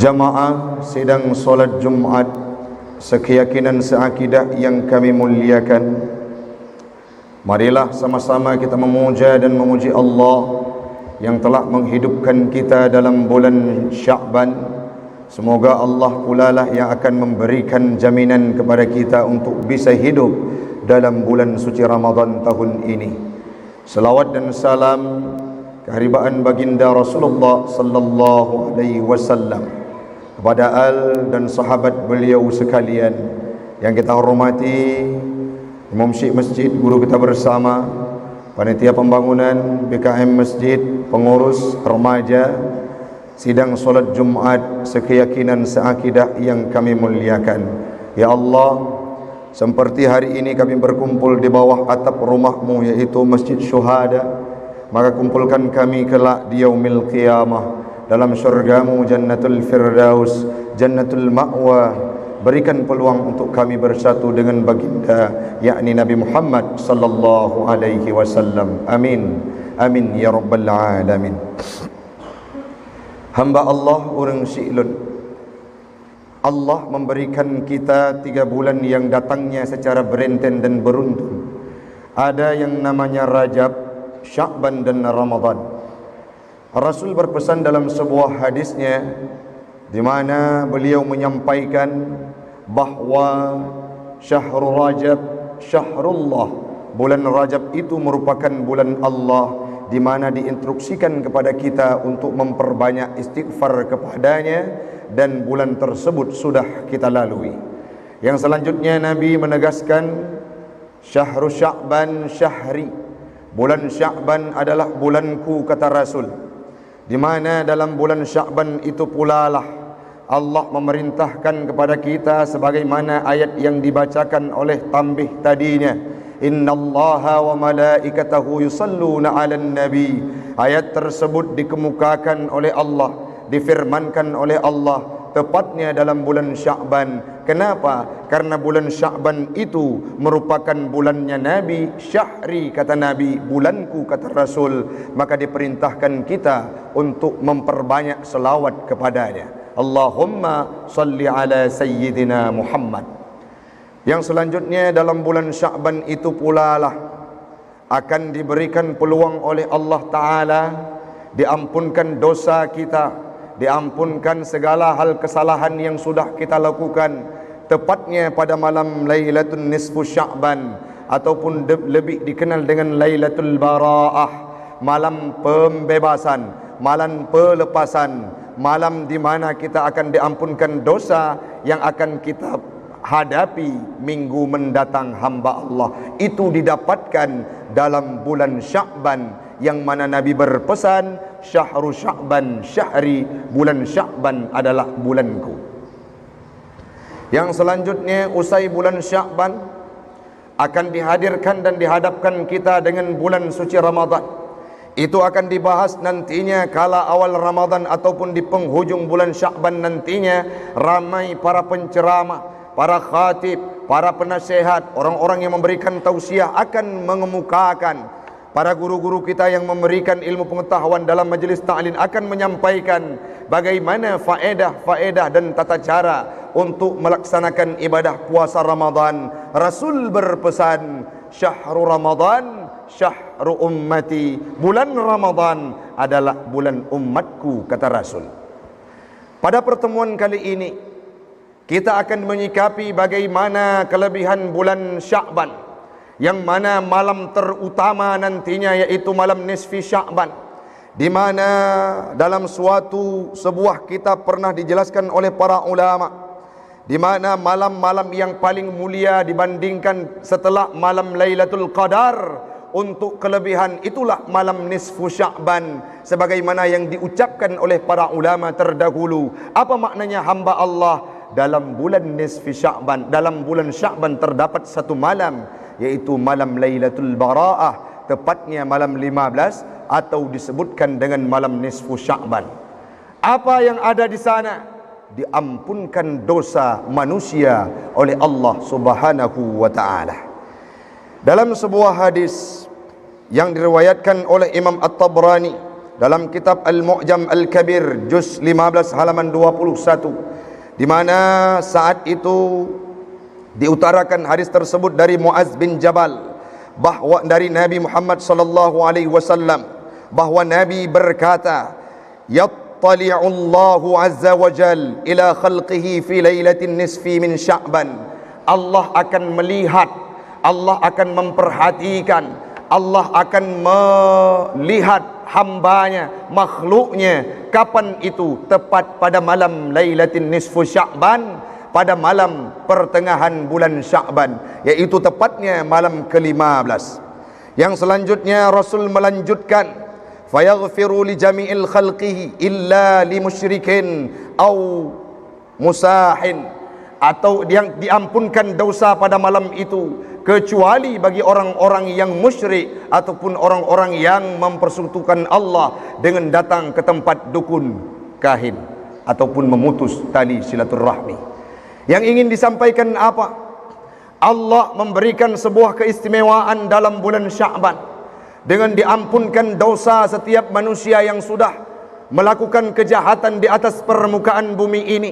Jamaah sidang solat Jumat sekeyakinan seakidah yang kami muliakan, marilah sama-sama kita memuja dan memuji Allah yang telah menghidupkan kita dalam bulan Sya'ban. Semoga Allah pula lah yang akan memberikan jaminan kepada kita untuk bisa hidup dalam bulan suci Ramadan tahun ini. Selawat dan salam keharibaan baginda Rasulullah sallallahu alaihi wasallam kepada al dan sahabat beliau sekalian yang kita hormati, Imam Syekh Masjid, guru kita bersama, panitia pembangunan BKM Masjid, pengurus remaja, sidang solat Jumat sekeyakinan seakidah yang kami muliakan. Ya Allah, seperti hari ini kami berkumpul di bawah atap rumahmu, yaitu Masjid Syuhada, maka kumpulkan kami kelak di yaumil qiyamah dalam syurgamu Jannatul Firdaus, Jannatul Ma'wa. Berikan peluang untuk kami bersatu dengan baginda, yakni Nabi Muhammad sallallahu alaihi wasallam. Amin. Amin ya rabbal alamin. Hamba Allah orang Syi'lun, Allah memberikan kita 3 bulan yang datangnya secara berenten dan beruntun. Ada yang namanya Rajab, Sya'ban dan Ramadan. Rasul berpesan dalam sebuah hadisnya di mana beliau menyampaikan bahawa Syahrul Rajab Syahrullah, bulan Rajab itu merupakan bulan Allah, di mana diinstruksikan kepada kita untuk memperbanyak istighfar kepadanya, dan bulan tersebut sudah kita lalui. Yang selanjutnya Nabi menegaskan Syahrul Sya'ban Syahri, bulan Sya'ban adalah bulanku, kata Rasul, di mana dalam bulan Sya'ban itu pula lah Allah memerintahkan kepada kita sebagaimana ayat yang dibacakan oleh tambih tadinya, innallaha wa malaikatahu yusalluna 'alan nabi. Ayat tersebut dikemukakan oleh Allah, difirmankan oleh Allah tepatnya dalam bulan Sya'ban. Kenapa? Karena bulan Sya'ban itu merupakan bulannya Nabi. Syahri, kata Nabi, bulanku, kata Rasul. Maka diperintahkan kita untuk memperbanyak selawat kepadanya. Allahumma salli ala Sayyidina Muhammad. Yang selanjutnya dalam bulan Sya'ban itu pula lah akan diberikan peluang oleh Allah Ta'ala, diampunkan dosa kita, diampunkan segala hal kesalahan yang sudah kita lakukan, tepatnya pada malam Lailatul Nisfu Sya'ban, ataupun lebih dikenal dengan Lailatul Bara'ah, malam pembebasan, malam pelepasan, malam di mana kita akan diampunkan dosa yang akan kita hadapi minggu mendatang hamba Allah. Itu didapatkan dalam bulan Sya'ban, yang mana Nabi berpesan Syahrul Sya'ban Syahri, bulan Sya'ban adalah bulanku. Yang selanjutnya usai bulan Sya'ban akan dihadirkan dan dihadapkan kita dengan bulan suci Ramadan. Itu akan dibahas nantinya kala awal Ramadan ataupun di penghujung bulan Sya'ban nantinya. Ramai para penceramah, para khatib, para penasihat, orang-orang yang memberikan tausiah akan mengemukakan. Para guru-guru kita yang memberikan ilmu pengetahuan dalam majlis ta'lim akan menyampaikan bagaimana faedah-faedah dan tata cara untuk melaksanakan ibadah puasa Ramadan. Rasul berpesan, Syahrul Ramadan Syahrul ummati, bulan Ramadan adalah bulan umatku, kata Rasul. Pada pertemuan kali ini kita akan menyikapi bagaimana kelebihan bulan Sya'ban, yang mana malam terutama nantinya yaitu malam nisfi Sya'ban, di mana dalam sebuah kitab pernah dijelaskan oleh para ulama, di mana malam-malam yang paling mulia dibandingkan setelah malam Lailatul Qadar untuk kelebihan itulah malam nisfu Sya'ban, sebagaimana yang diucapkan oleh para ulama terdahulu. Apa maknanya hamba Allah? Dalam bulan nisfi Sya'ban, dalam bulan Sya'ban terdapat satu malam, yaitu malam Lailatul Bara'ah, tepatnya malam 15, atau disebutkan dengan malam nisfu Sya'ban. Apa yang ada di sana? Diampunkan dosa manusia oleh Allah Subhanahu wa ta'ala. Dalam sebuah hadis yang diriwayatkan oleh Imam At-Tabrani dalam kitab Al-Mu'jam Al-Kabir juz 15 halaman 21, di mana saat itu diutarakan hadis tersebut dari Muaz bin Jabal bahwa dari Nabi Muhammad sallallahu alaihi wasallam bahwa Nabi berkata, yattali'u Allahu azza wa jal ila khalqihi fi lailatin nisfi min Sya'ban. Allah akan melihat, Allah akan memperhatikan, Allah akan melihat hambanya, makhluknya. Kapan itu? Tepat pada malam lailatin nisfu Sya'ban, pada malam pertengahan bulan Sya'ban, yaitu tepatnya malam ke-15. Yang selanjutnya Rasul melanjutkan, fayaghfiru li jami'il khalqihi illa li musyrikin au musahin, atau yang diampunkan dosa pada malam itu kecuali bagi orang-orang yang musyrik ataupun orang-orang yang mempersekutukan Allah dengan datang ke tempat dukun, kahin, ataupun memutus tali silaturahmi. Yang ingin disampaikan apa? Allah memberikan sebuah keistimewaan dalam bulan Sya'ban dengan diampunkan dosa setiap manusia yang sudah melakukan kejahatan di atas permukaan bumi ini.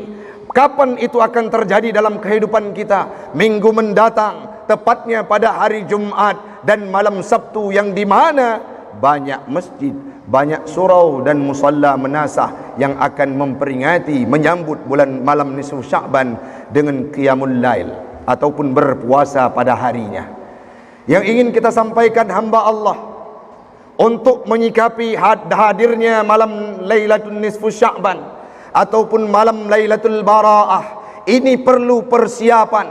Kapan itu akan terjadi dalam kehidupan kita? Minggu mendatang, tepatnya pada hari Jumat dan malam Sabtu, yang di mana banyak masjid, banyak surau dan musalla menasah yang akan memperingati menyambut bulan malam nisfu Sya'ban dengan qiyamul lail ataupun berpuasa pada harinya. Yang ingin kita sampaikan hamba Allah untuk menyikapi hadirnya malam Lailatul Nisfu Sya'ban ataupun malam Lailatul Bara'ah, ini perlu persiapan,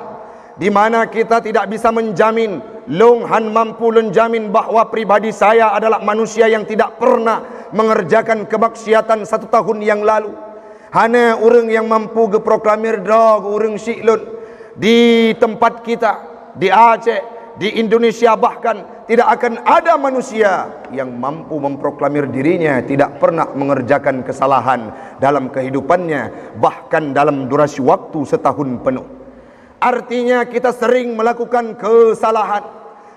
di mana kita tidak bisa menjamin, Long Han mampu menjamin bahawa pribadi saya adalah manusia yang tidak pernah mengerjakan kemaksiatan 1 tahun yang lalu. Hanya orang yang mampu geproklamir dah orang syiklun di tempat kita, di Aceh, di Indonesia, bahkan tidak akan ada manusia yang mampu memproklamir dirinya tidak pernah mengerjakan kesalahan dalam kehidupannya, bahkan dalam durasi waktu 1 tahun penuh. Artinya kita sering melakukan kesalahan,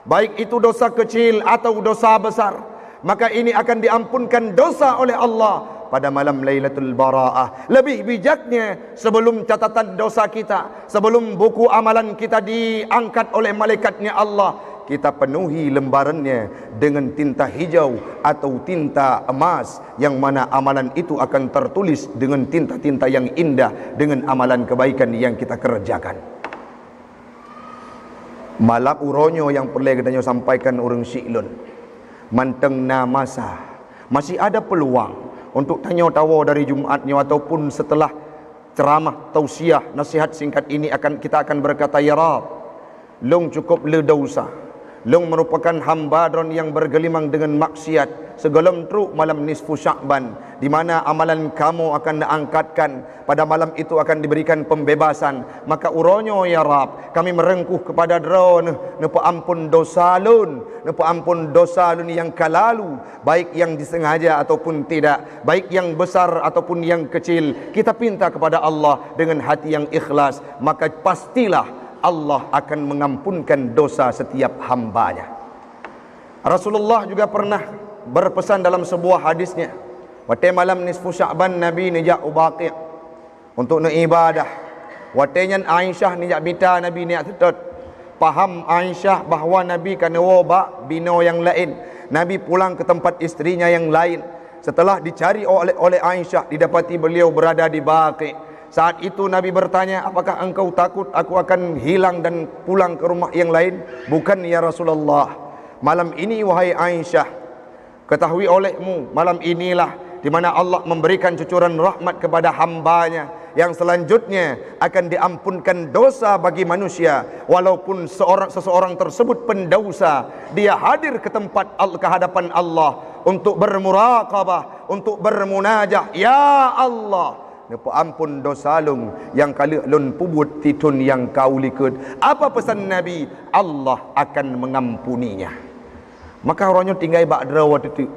baik itu dosa kecil atau dosa besar, maka ini akan diampunkan dosa oleh Allah pada malam Lailatul Bara'ah. Lebih bijaknya, sebelum catatan dosa kita, sebelum buku amalan kita diangkat oleh malaikatnya Allah, kita penuhi lembarannya dengan tinta hijau atau tinta emas, yang mana amalan itu akan tertulis dengan tinta-tinta yang indah dengan amalan kebaikan yang kita kerjakan. Malam uronyo yang perlu kita sampaikan orang syiklun, manteng na masa masih ada peluang untuk tanya tawa dari Jumatnya ataupun setelah ceramah tausiah nasihat singkat ini kita akan berkata, ya Rab, long cukup le dosa, long merupakan hamba dron yang bergelimang dengan maksiat segelom truk malam nisfu Sya'ban, di mana amalan kamu akan diangkatkan pada malam itu, akan diberikan pembebasan. Maka uronyo ya Rab, kami merengkuh kepada drone nepa ampun dosa lun, nepa ampun dosa lun yang kalalu, baik yang disengaja ataupun tidak, baik yang besar ataupun yang kecil. Kita pinta kepada Allah dengan hati yang ikhlas, maka pastilah Allah akan mengampunkan dosa setiap hambanya. Rasulullah juga pernah berpesan dalam sebuah hadisnya, wate malam nisfu Sya'ban Nabi nijak ubaqi' untuk ibadah. Watenyan Aisyah nijak bita Nabi niat tetut. Paham Aisyah bahawa Nabi kena wabak bino yang lain. Nabi pulang ke tempat istrinya yang lain. Setelah dicari oleh Aisyah, didapati beliau berada di Baqi'. Saat itu Nabi bertanya, apakah engkau takut aku akan hilang dan pulang ke rumah yang lain? Bukan ya Rasulullah. Malam ini wahai Aisyah, ketahui olehmu, malam inilah di mana Allah memberikan cucuran rahmat kepada hambanya, yang selanjutnya akan diampunkan dosa bagi manusia. Walaupun seseorang tersebut pendosa, dia hadir ke tempat ke hadapan Allah untuk bermuraqabah, untuk bermunajah, ya Allah, nepa ampun dosa lung yang kali lun pubut titun yang kau likut. Apa pesan Nabi? Allah akan mengampuninya. Maka orangnya tinggal ba'dra waktu itu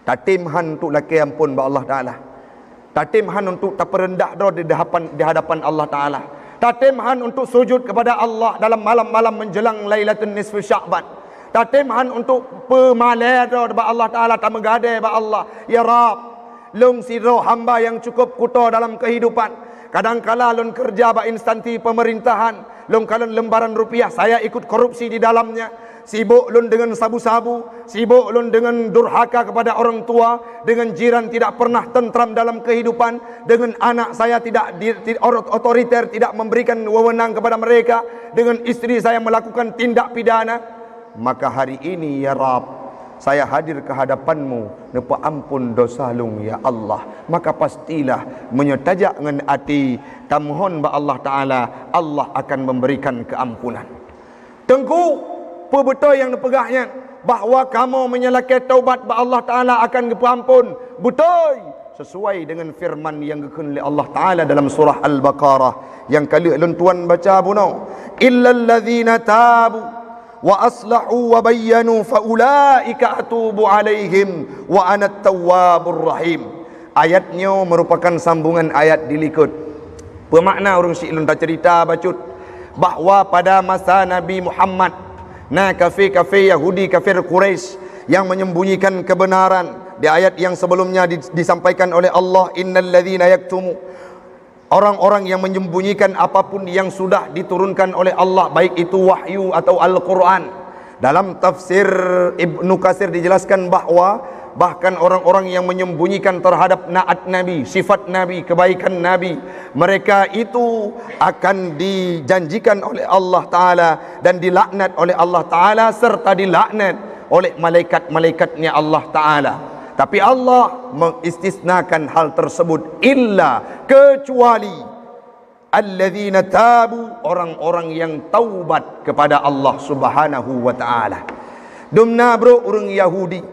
tatimhan untuk laki ampun ba Allah Ta'ala, tatimhan untuk tak perendah di hadapan Allah Ta'ala, tatimhan untuk sujud kepada Allah dalam malam-malam menjelang Lailatul Nisfu Sya'ban. Tatimhan untuk pemalai ba Allah Taala tak menggadai ba Allah. Ya Rab, lung siro hamba yang cukup kuto dalam kehidupan. Kadang-kala lun kerja ba instansi pemerintahan, lun kalon lembaran rupiah saya ikut korupsi di dalamnya. Sibuk lun dengan sabu-sabu, sibuk lun dengan durhaka kepada orang tua, dengan jiran tidak pernah tentram dalam kehidupan, dengan anak saya tidak otoriter, tidak memberikan wewenang kepada mereka, dengan istri saya melakukan tindak pidana. Maka hari ini ya Rab, saya hadir ke hadapanmu, nepa ampun dosa lung ya Allah. Maka pastilah menyetajak dengan hati tamohon ba Allah Taala, Allah akan memberikan keampunan. Tengku betul yang dipegahnya bahawa kamu menyalakai taubat ba Allah Taala akan keampun. Betul sesuai dengan firman yang dikun oleh Allah Taala dalam surah Al-Baqarah yang kali lun tuan baca bunau, illal ladzina tabu wa aslahu wa bayyanu fa ulaika atubu alaihim wa ana at-tawwabur rahim. Ayatnya merupakan sambungan ayat dilikut. Bermakna orang Syi'lun tak cerita bacut bahawa pada masa Nabi Muhammad, kafir Yahudi, kafir Quraisy yang menyembunyikan kebenaran, di ayat yang sebelumnya disampaikan oleh Allah, innal ladzina yaktumu, orang-orang yang menyembunyikan apapun yang sudah diturunkan oleh Allah, baik itu wahyu atau Al-Quran. Dalam tafsir Ibnu Katsir dijelaskan bahawa bahkan orang-orang yang menyembunyikan terhadap naat Nabi, sifat Nabi, kebaikan Nabi, mereka itu akan dijanjikan oleh Allah Ta'ala dan dilaknat oleh Allah Ta'ala serta dilaknat oleh malaikat-malaikatnya Allah Ta'ala. Tapi Allah mengistisnakan hal tersebut, illa, kecuali alladzina tabu, orang-orang yang taubat kepada Allah Subhanahu wa taala. Dumna bro orang Yahudi,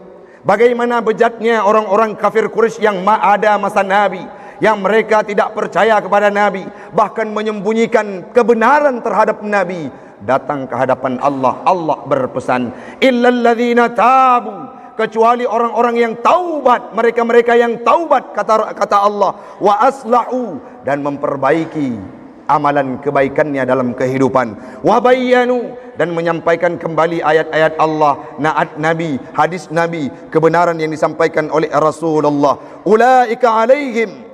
bagaimana bejatnya orang-orang kafir Quraisy yang ada masa Nabi, yang mereka tidak percaya kepada Nabi, bahkan menyembunyikan kebenaran terhadap Nabi. Datang ke hadapan Allah, Allah berpesan, illal ladzina tabu, kecuali orang-orang yang taubat, mereka-mereka yang taubat, kata Allah, wa aslahu, dan memperbaiki amalan kebaikannya dalam kehidupan, wa bayyanu, dan menyampaikan kembali ayat-ayat Allah, naat Nabi, hadis Nabi, kebenaran yang disampaikan oleh Rasulullah. Ulaika alaihim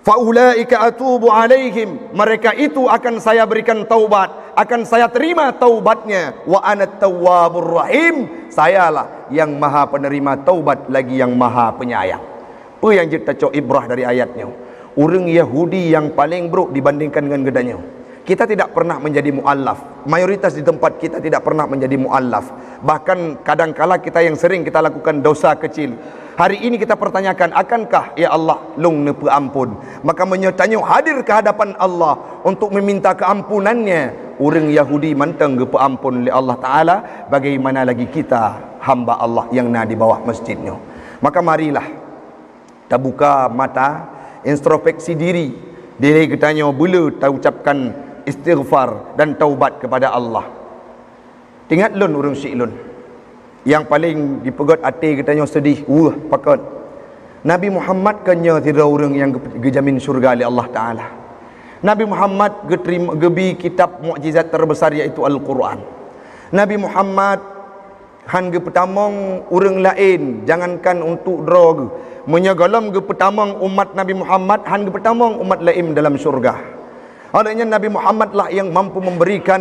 faulaika atubu alaihim, mereka itu akan saya berikan taubat, akan saya terima taubatnya. Wa anat tawwabur rahim, sayalah yang maha penerima taubat lagi yang maha penyayang. Apa yang kita cok ibrah dari ayatnya? Orang Yahudi yang paling buruk dibandingkan dengan gedanya. Kita tidak pernah menjadi mu'allaf. Mayoritas di tempat kita tidak pernah menjadi mu'allaf. Bahkan kadangkala kita yang sering kita lakukan dosa kecil. Hari ini kita pertanyakan, akankah ya Allah lung nepe ampun? Maka menyertanya hadir ke hadapan Allah untuk meminta keampunannya. Orang Yahudi manteng gepe ampun oleh Allah Ta'ala, bagaimana lagi kita hamba Allah yang na di bawah masjidnya. Maka marilah kita buka mata, introspeksi diri. Diri kitanya boleh kita ucapkan istighfar dan taubat kepada Allah. Tingat lun orang Syi'lun, yang paling dipegot hati katanya sedih, pakat Nabi Muhammad kanya tidak orang yang gejamin syurga oleh Allah Ta'ala. Nabi Muhammad gebi kitab mukjizat terbesar iaitu Al-Quran. Nabi Muhammad han ge petamong orang lain, jangankan untuk drog, menyegalam ge petamong umat Nabi Muhammad, han ge petamong umat lain dalam syurga. Adanya Nabi Muhammad lah yang mampu memberikan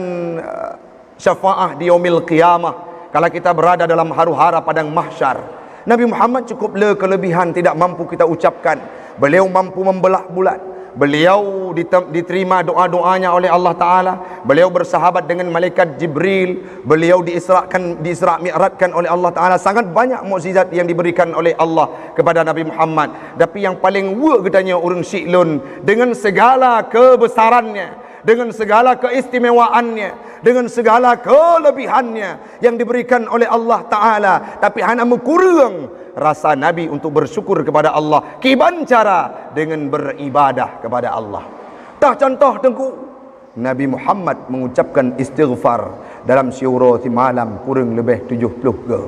syafaah di yaumil qiyamah. Kalau kita berada dalam haru-hara padang mahsyar, Nabi Muhammad cukup kelebihan tidak mampu kita ucapkan. Beliau mampu membelah bulan. Beliau diterima doa-doanya oleh Allah Ta'ala. Beliau bersahabat dengan malaikat Jibril. Beliau diisra' mi'rajkan oleh Allah Ta'ala. Sangat banyak mukjizat yang diberikan oleh Allah kepada Nabi Muhammad. Tapi yang paling katanya orang Syi'lun, dengan segala kebesarannya, dengan segala keistimewaannya, dengan segala kelebihannya yang diberikan oleh Allah Ta'ala, tapi hanya kurang rasa Nabi untuk bersyukur kepada Allah. Kiban cara dengan beribadah kepada Allah. Tah contoh tengku, Nabi Muhammad mengucapkan istighfar dalam syurati malam kurang lebih 70 ke.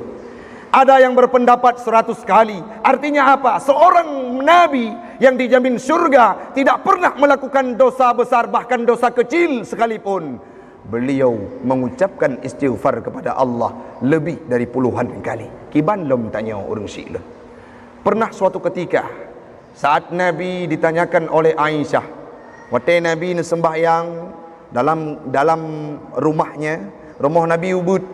Ada yang berpendapat 100 kali. Artinya apa? Seorang Nabi yang dijamin surga tidak pernah melakukan dosa besar, bahkan dosa kecil sekalipun. beliau mengucapkan istighfar kepada Allah lebih dari puluhan kali. Kiban lom tanya orang Syiah lon. Pernah suatu ketika saat Nabi ditanyakan oleh Aisyah, waktu Nabi sembahyang dalam rumahnya, rumah Nabi Ubud.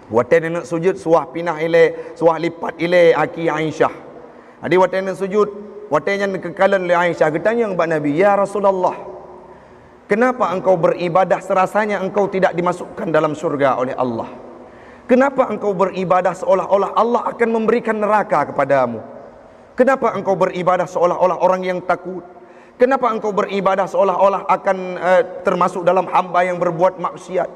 Waktu nak sujud suah pinah ile, suah lipat ile aki Aisyah. Jadi waktu nak sujud, waktu yang kekalan oleh Aisyah, bertanya kepada Nabi, "Ya Rasulullah, kenapa engkau beribadah serasanya engkau tidak dimasukkan dalam surga oleh Allah? Kenapa engkau beribadah seolah-olah Allah akan memberikan neraka kepadamu? Kenapa engkau beribadah seolah-olah orang yang takut? Kenapa engkau beribadah seolah-olah akan termasuk dalam hamba yang berbuat maksiat?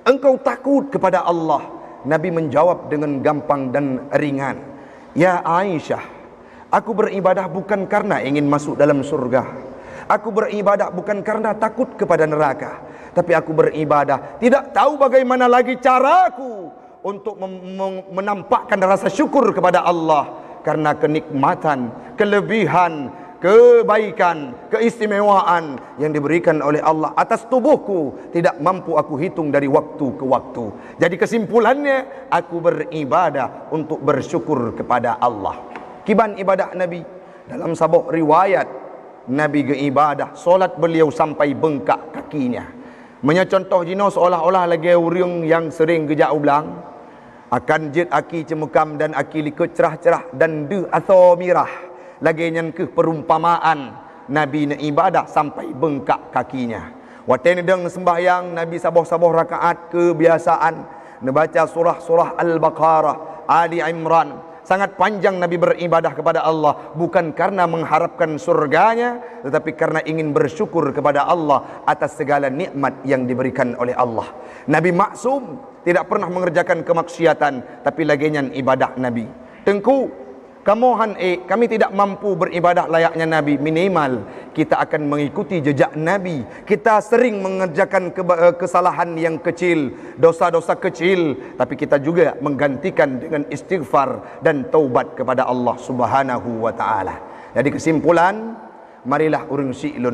Engkau takut kepada Allah." Nabi menjawab dengan gampang dan ringan, "Ya Aisyah, aku beribadah bukan karena ingin masuk dalam surga. Aku beribadah bukan karena takut kepada neraka. Tapi aku beribadah tidak tahu bagaimana lagi caraku untuk menampakkan rasa syukur kepada Allah. Karena kenikmatan, kelebihan, kebaikan, keistimewaan yang diberikan oleh Allah atas tubuhku tidak mampu aku hitung dari waktu ke waktu. Jadi kesimpulannya, aku beribadah untuk bersyukur kepada Allah." Kiban ibadah Nabi. Dalam sabuk riwayat, Nabi beribadah, solat beliau sampai bengkak kakinya. Mencontoh jino seolah-olah lagi orang yang sering gejak ulang, akan jet aki cemukam dan aki likut cerah-cerah dan de atau mirah. Lagi yang ke perumpamaan Nabi nak ibadah sampai bengkak kakinya. Waktu ni deng sembahyang, Nabi saboh-saboh rakaat kebiasaan membaca surah-surah Al-Baqarah, Ali Imran. Sangat panjang Nabi beribadah kepada Allah, bukan karena mengharapkan surganya, tetapi karena ingin bersyukur kepada Allah atas segala nikmat yang diberikan oleh Allah. Nabi maksum, tidak pernah mengerjakan kemaksiatan, tapi laginya ibadah Nabi. Tengku kamohan kami tidak mampu beribadah layaknya Nabi, minimal kita akan mengikuti jejak Nabi. Kita sering mengerjakan kesalahan yang kecil, dosa-dosa kecil, tapi kita juga menggantikan dengan istighfar dan taubat kepada Allah Subhanahu wa taala. Jadi kesimpulan, marilah urang Syiah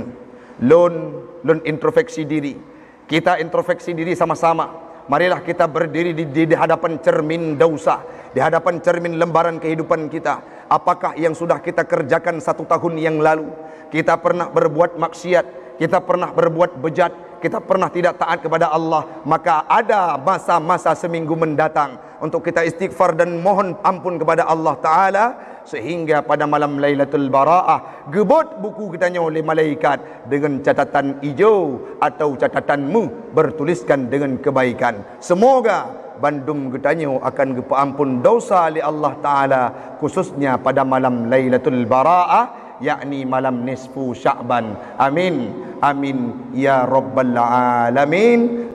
lon introspeksi diri. Kita introspeksi diri sama-sama. Marilah kita berdiri di hadapan cermin dosa, di hadapan cermin lembaran kehidupan kita. Apakah yang sudah kita kerjakan 1 tahun yang lalu? Kita pernah berbuat maksiat, kita pernah berbuat bejat, kita pernah tidak taat kepada Allah. Maka ada masa-masa seminggu mendatang untuk kita istighfar dan mohon ampun kepada Allah Ta'ala, sehingga pada malam Lailatul Bara'ah gebut buku kitanya oleh malaikat dengan catatan hijau atau catatanmu bertuliskan dengan kebaikan. Semoga bandum kitanya akan ampun dosa oleh Allah Ta'ala, khususnya pada malam Lailatul Bara'ah, yakni malam nisfu Sya'ban. Amin amin ya rabbal alamin.